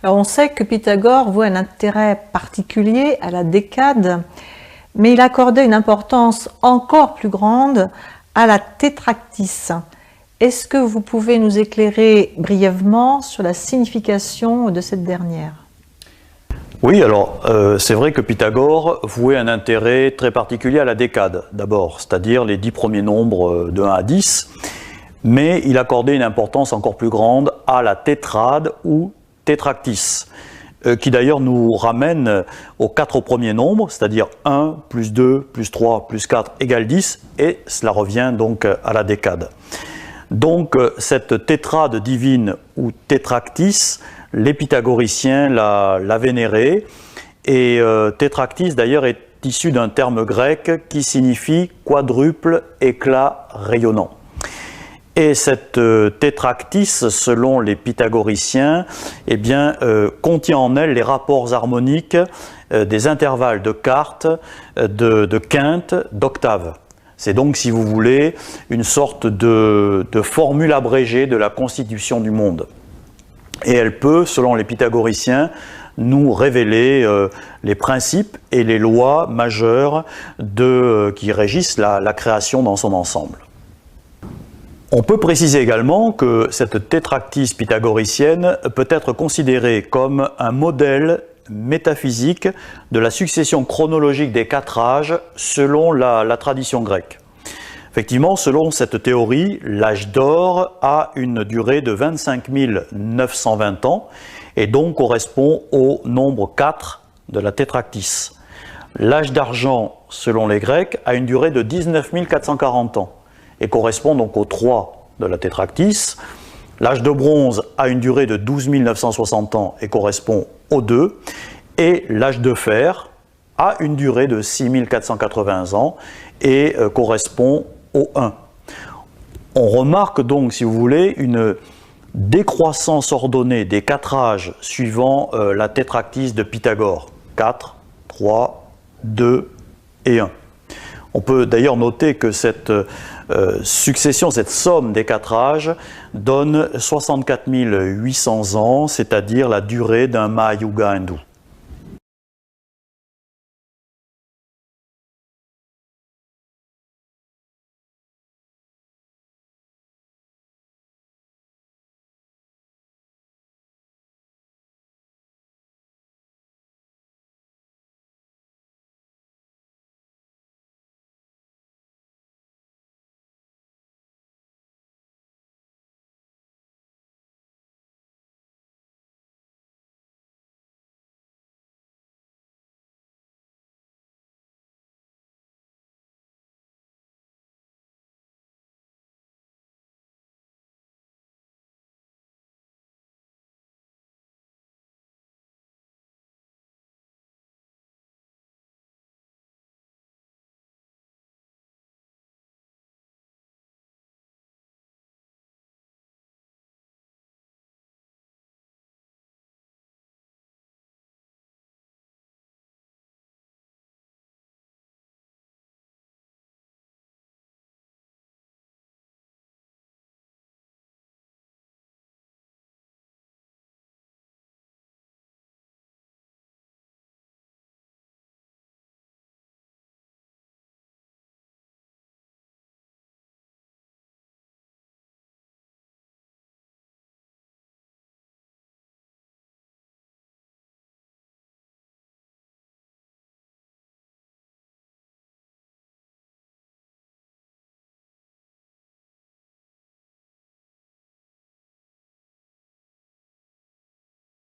Alors on sait que Pythagore voit un intérêt particulier à la décade, mais il accordait une importance encore plus grande à la tétractys. Est-ce que vous pouvez nous éclairer brièvement sur la signification de cette dernière? Oui, alors c'est vrai que Pythagore vouait un intérêt très particulier à la décade, d'abord, c'est-à-dire les 10 premiers nombres de 1 à 10, mais il accordait une importance encore plus grande à la tétrade ou tétractys, qui d'ailleurs nous ramène aux 4 premiers nombres, c'est-à-dire 1, plus 2, plus 3, plus 4 égale 10, et cela revient donc à la décade. Donc cette tétrade divine ou tétractys, les pythagoriciens la vénéraient, et tétractys d'ailleurs est issu d'un terme grec qui signifie quadruple éclat rayonnant. Et cette tétractys, selon les pythagoriciens, eh bien, contient en elle les rapports harmoniques des intervalles de quartes, de quintes, d'octaves. C'est donc, si vous voulez, une sorte de formule abrégée de la constitution du monde. Et elle peut, selon les pythagoriciens, nous révéler les principes et les lois majeures qui régissent la création dans son ensemble. On peut préciser également que cette tétractys pythagoricienne peut être considérée comme un modèle métaphysique de la succession chronologique des 4 âges selon la tradition grecque. Effectivement, selon cette théorie, l'âge d'or a une durée de 25 920 ans et donc correspond au nombre 4 de la tétractys. L'âge d'argent, selon les Grecs, a une durée de 19 440 ans et correspond donc au 3 de la tétractys. L'âge de bronze a une durée de 12 960 ans et correspond au 2. Et l'âge de fer a une durée de 6 480 ans et correspond au 1. On remarque donc, si vous voulez, une décroissance ordonnée des 4 âges suivant la tétractys de Pythagore. 4, 3, 2 et 1. On peut d'ailleurs noter que cette succession, cette somme des 4 âges donne 64 800 ans, c'est-à-dire la durée d'un Mahayuga hindou.